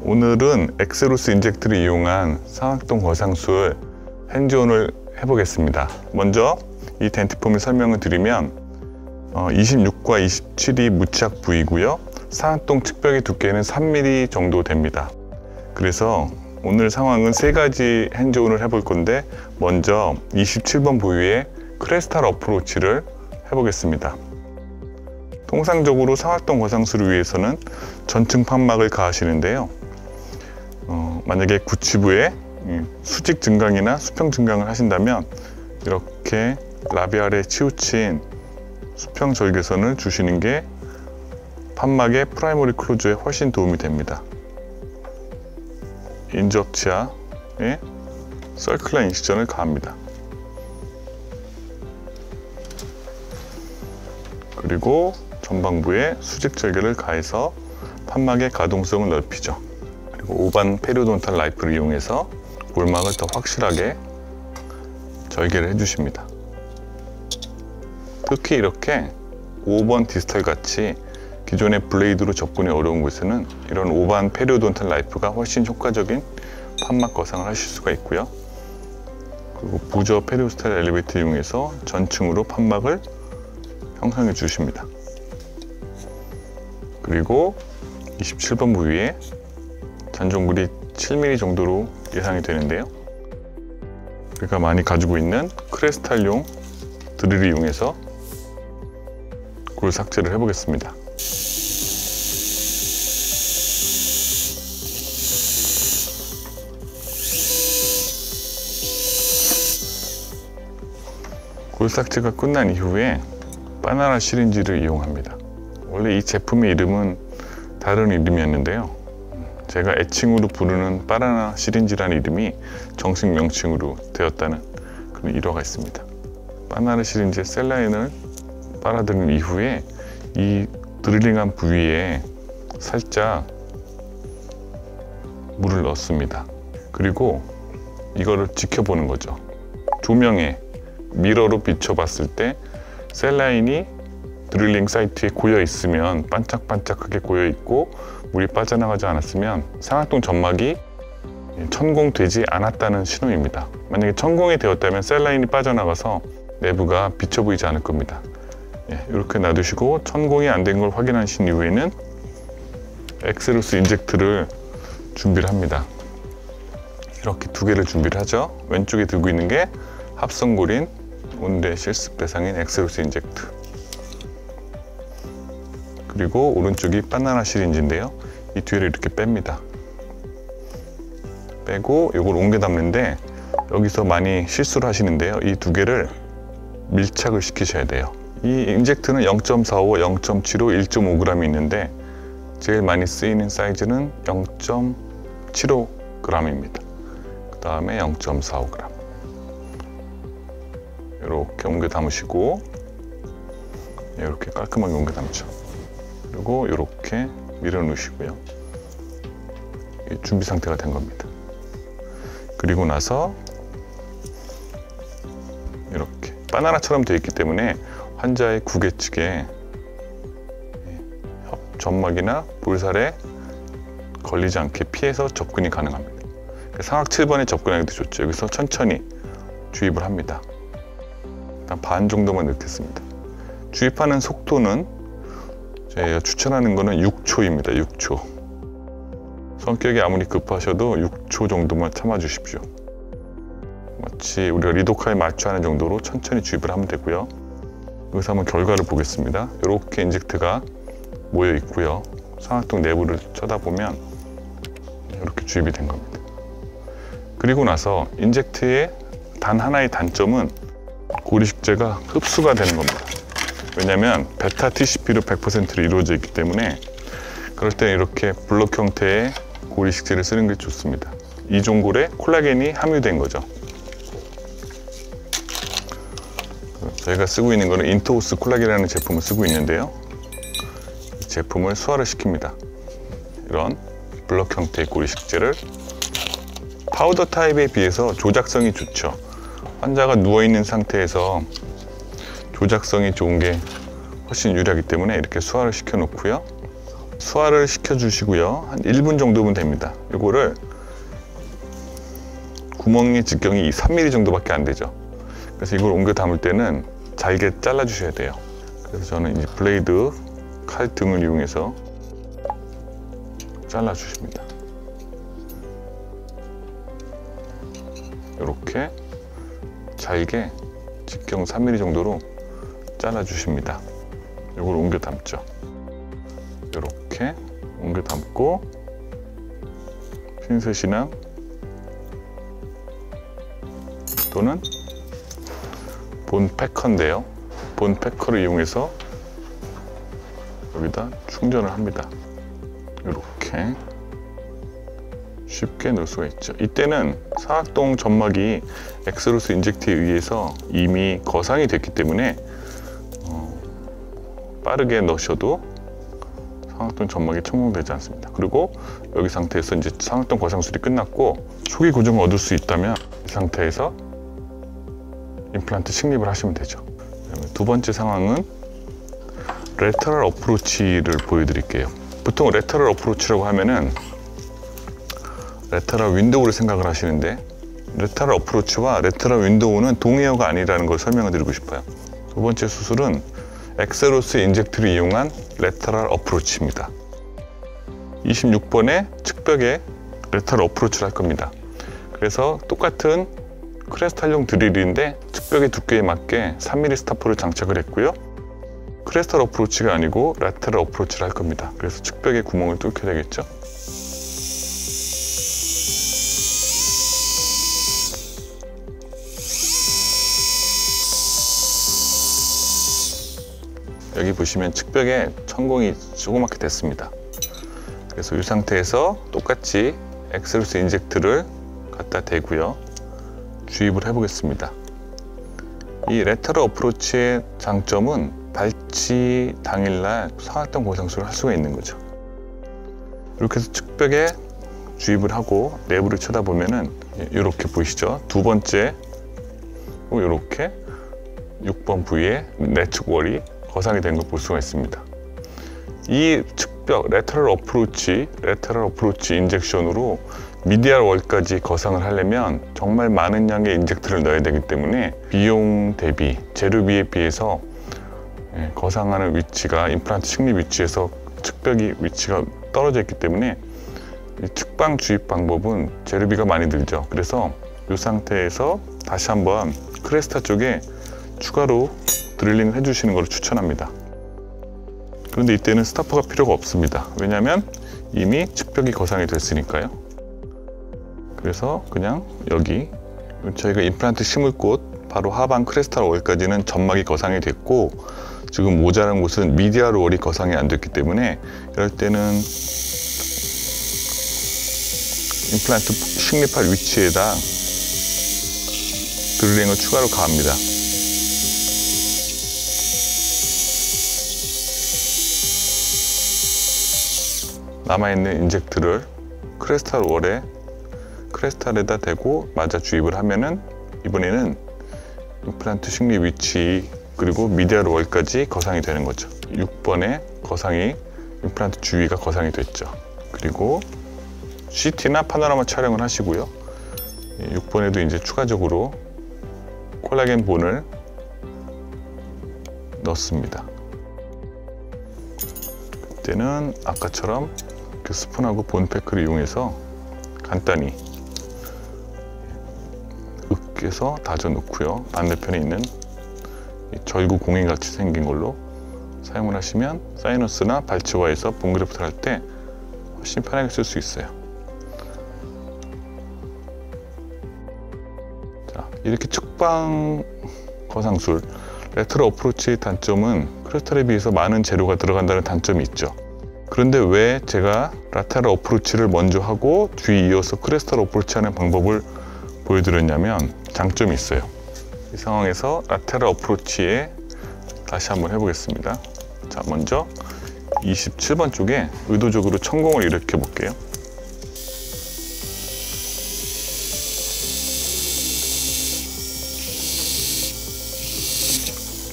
오늘은 엑스로스 인젝트를 이용한 상악동 거상술 핸즈온을 해보겠습니다. 먼저 이 덴티폼을 설명을 드리면 26과 27이 무착 부위고요. 상악동 측벽의 두께는 3mm 정도 됩니다. 그래서 오늘 상황은 세 가지 핸즈온을 해볼 건데, 먼저 27번 부위의 크레스탈 어프로치를 해보겠습니다. 통상적으로 상악동 거상술을 위해서는 전층 판막을 가하시는데요. 만약에 구치부에 수직 증강이나 수평 증강을 하신다면 이렇게 라비알에 치우친 수평 절개선을 주시는 게 판막의 프라이머리 클로저에 훨씬 도움이 됩니다. 인접치아에 서큘러 인시전을 가합니다. 그리고 전방부에 수직 절개를 가해서 판막의 가동성을 넓히죠. 그리고 5번 페리오돈탈 라이프를 이용해서 골막을 더 확실하게 절개를 해주십니다. 특히 이렇게 5번 디스탈 같이 기존의 블레이드로 접근이 어려운 곳에는 이런 5번 페리오돈탈 라이프가 훨씬 효과적인 판막 거상을 하실 수가 있고요. 그리고 부저 페리오스탈 엘리베이터 이용해서 전층으로 판막을 형성해 주십니다. 그리고 27번 부위에 잔존굴이 7mm 정도로 예상이 되는데요. 우리가 많이 가지고 있는 크레스탈용 드릴을 이용해서 골 삭제를 해보겠습니다. 골 삭제가 끝난 이후에 바나나 시린지를 이용합니다. 원래 이 제품의 이름은 다른 이름이었는데요. 제가 애칭으로 부르는 바나나 시린지라는 이름이 정식 명칭으로 되었다는 그런 일화가 있습니다. 바나나 시린지에 셀라인을 빨아들인 이후에 이 드릴링한 부위에 살짝 물을 넣습니다. 그리고 이거를 지켜보는 거죠. 조명에 미러로 비춰봤을 때 셀라인이 드릴링 사이트에 고여 있으면 반짝반짝하게 고여 있고 물이 빠져나가지 않았으면 상악동 점막이 천공되지 않았다는 신호입니다. 만약에 천공이 되었다면 셀라인이 빠져나가서 내부가 비쳐 보이지 않을 겁니다. 이렇게 놔두시고 천공이 안 된 걸 확인하신 이후에는 엑스로스 인젝트를 준비를 합니다. 이렇게 두 개를 준비를 하죠. 왼쪽에 들고 있는 게 합성골인 오늘의 실습 대상인 엑스로스 인젝트, 그리고 오른쪽이 바나나 시린지인데요. 이 뒤를 이렇게 뺍니다. 빼고 이걸 옮겨 담는데 여기서 많이 실수를 하시는데요. 이 두 개를 밀착을 시키셔야 돼요. 이 인젝트는 0.45, 0.75, 1.5g이 있는데 제일 많이 쓰이는 사이즈는 0.75g입니다. 그 다음에 0.45g. 이렇게 옮겨 담으시고 이렇게 깔끔하게 옮겨 담죠. 그리고 이렇게 밀어 넣으시고요. 준비 상태가 된 겁니다. 그리고 나서 이렇게 바나나처럼 되어 있기 때문에 환자의 구개 측에 점막이나 볼살에 걸리지 않게 피해서 접근이 가능합니다. 상악 7번에 접근하기도 좋죠. 여기서 천천히 주입을 합니다. 일단 반 정도만 넣겠습니다. 주입하는 속도는 제가 추천하는 거는 6초입니다. 6초. 성격이 아무리 급하셔도 6초 정도만 참아 주십시오. 마치 우리가 리도카에 맞춰하는 정도로 천천히 주입을 하면 되고요. 여기서 한번 결과를 보겠습니다. 이렇게 인젝트가 모여 있고요. 상악동 내부를 쳐다보면 이렇게 주입이 된 겁니다. 그리고 나서 인젝트의 단 하나의 단점은 고리식재가 흡수가 되는 겁니다. 왜냐하면 베타 TCP로 100%로 이루어져 있기 때문에 그럴 때 이렇게 블록 형태의 고리식재를 쓰는 게 좋습니다. 이종골에 콜라겐이 함유된 거죠. 저희가 쓰고 있는 거는 인터오스 콜라겐이라는 제품을 쓰고 있는데요. 이 제품을 수화를 시킵니다. 이런 블럭 형태의 고리식재를 파우더 타입에 비해서 조작성이 좋죠. 환자가 누워있는 상태에서 조작성이 좋은 게 훨씬 유리하기 때문에 이렇게 수화를 시켜 놓고요. 수화를 시켜주시고요. 한 1분 정도면 됩니다. 이거를 구멍의直径이 3mm 정도밖에 안 되죠. 그래서 이걸 옮겨 담을 때는 잘게 잘라 주셔야 돼요. 그래서 저는 이제 블레이드 칼 등을 이용해서 잘라 주십니다. 이렇게 잘게直径 3mm 정도로 잘라 주십니다. 이걸 옮겨 담죠. 이렇게 옮겨 담고 핀셋이나 또는 본 패커인데요. 본 패커를 이용해서 여기다 충전을 합니다. 이렇게 쉽게 넣을 수가 있죠. 이때는 사각동 점막이 엑스로스 인젝트에 의해서 이미 거상이 됐기 때문에 빠르게 넣으셔도 상악동 점막이 성공되지 않습니다. 그리고 여기 상태에서 이제 상악동 거상술이 끝났고 초기 고정을 얻을 수 있다면 이 상태에서 임플란트 식립을 하시면 되죠. 그다음에 두 번째 상황은 레터럴 어프로치를 보여드릴게요. 보통 레터럴 어프로치라고 하면은 레터럴 윈도우를 생각을 하시는데 레터럴 어프로치와 레터럴 윈도우는 동의어가 아니라는 걸 설명을 드리고 싶어요. 두 번째 수술은 엑세로스 인젝트를 이용한 레터럴 어프로치입니다. 26번의 측벽에 레터럴 어프로치를 할 겁니다. 그래서 똑같은 크레스탈용 드릴인데 측벽의 두께에 맞게 3mm 스타퍼를 장착을 했고요. 크레스탈 어프로치가 아니고 레터럴 어프로치를 할 겁니다. 그래서 측벽에 구멍을 뚫게 되겠죠. 여기 보시면 측벽에 천공이 조그맣게 됐습니다. 그래서 이 상태에서 똑같이 엑스로스 인젝트를 갖다 대고요. 주입을 해보겠습니다. 이 레터럴 어프로치의 장점은 발치 당일날 상악동 거상술을 할 수가 있는 거죠. 이렇게 해서 측벽에 주입을 하고 내부를 쳐다보면은 이렇게 보이시죠? 두 번째 이렇게 6번 부위에 내측월이 거상이 된 걸 볼 수가 있습니다. 이 측벽 레터럴 어프로치 인젝션으로 미디알 월까지 거상을 하려면 정말 많은 양의 인젝트를 넣어야 되기 때문에 비용 대비 재료비에 비해서 거상하는 위치가 임플란트 식립 위치에서 측벽이 위치가 떨어져 있기 때문에 이 측방 주입 방법은 재료비가 많이 들죠. 그래서 이 상태에서 다시 한번 크레스타 쪽에 추가로 드릴링을 해주시는 것을 추천합니다. 그런데 이때는 스타퍼가 필요가 없습니다. 왜냐하면 이미 측벽이 거상이 됐으니까요. 그래서 그냥 여기 저희가 임플란트 심을 곳 바로 하반 크레스탈 월까지는 점막이 거상이 됐고 지금 모자란 곳은 미디알 월이 거상이 안 됐기 때문에 이럴 때는 임플란트 식립할 위치에다 드릴링을 추가로 가합니다. 남아있는 인젝트를 크레스탈에다 대고 맞아 주입을 하면은 이번에는 임플란트 식립 위치 그리고 미디알 월까지 거상이 되는 거죠. 6번에 거상이 임플란트 주위가 거상이 됐죠. 그리고 CT나 파노라마 촬영을 하시고요. 6번에도 이제 추가적으로 콜라겐 본을 넣습니다. 그때는 아까처럼 그 스푼하고 본 패크를 이용해서 간단히 으깨서 다져 놓고요. 반대편에 있는 절구 공이 같이 생긴 걸로 사용을 하시면 사이너스나 발치와에서 본 그래프트를 할 때 훨씬 편하게 쓸 수 있어요. 자, 이렇게 측방 거상술 레터럴 어프로치의 단점은 크레스탈에 비해서 많은 재료가 들어간다는 단점이 있죠. 그런데 왜 제가 라테럴 어프로치를 먼저 하고 뒤에 이어서 크레스탈 어프로치 하는 방법을 보여드렸냐면 장점이 있어요. 이 상황에서 라테럴 어프로치에 다시 한번 해보겠습니다. 자, 먼저 27번 쪽에 의도적으로 천공을 일으켜 볼게요.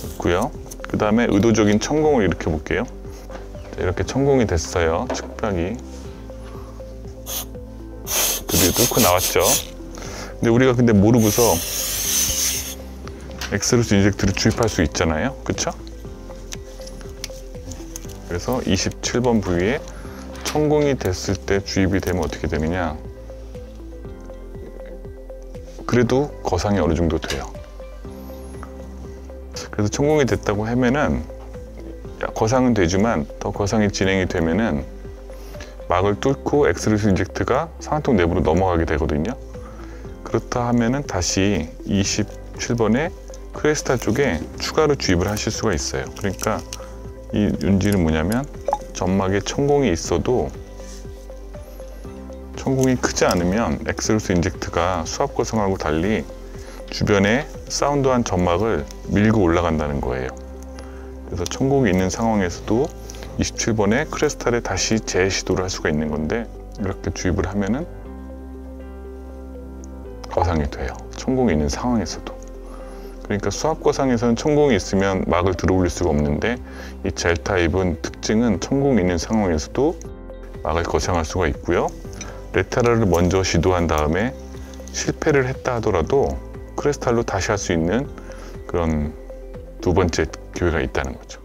좋고요. 그 다음에 의도적인 천공을 일으켜 볼게요. 이렇게 천공이 됐어요. 측벽이 드디어 뚫고 나왔죠. 근데 우리가 모르고서 엑스루스 인젝트를 주입할 수 있잖아요. 그쵸? 그래서 27번 부위에 천공이 됐을 때 주입이 되면 어떻게 되느냐, 그래도 거상이 어느 정도 돼요. 그래서 천공이 됐다고 하면은 거상은 되지만 더 거상이 진행이 되면은 막을 뚫고 엑스루스 인젝트가 상한통 내부로 넘어가게 되거든요. 그렇다 하면은 다시 27번의 크레스탈 쪽에 추가로 주입을 하실 수가 있어요. 그러니까 이 윤지는 뭐냐면, 점막에 천공이 있어도 천공이 크지 않으면 엑스루스 인젝트가 수압 거상하고 달리 주변에 사운드한 점막을 밀고 올라간다는 거예요. 그래서 천공이 있는 상황에서도 27번의 크레스탈에 다시 재시도를 할 수가 있는 건데, 이렇게 주입을 하면은 거상이 돼요. 천공이 있는 상황에서도. 그러니까 수압 거상에서는 천공이 있으면 막을 들어 올릴 수가 없는데, 이 젤 타입은 특징은 천공이 있는 상황에서도 막을 거상할 수가 있고요. 레타럴을 먼저 시도한 다음에 실패를 했다 하더라도 크레스탈로 다시 할 수 있는 그런 두 번째 기회가 있다는 거죠.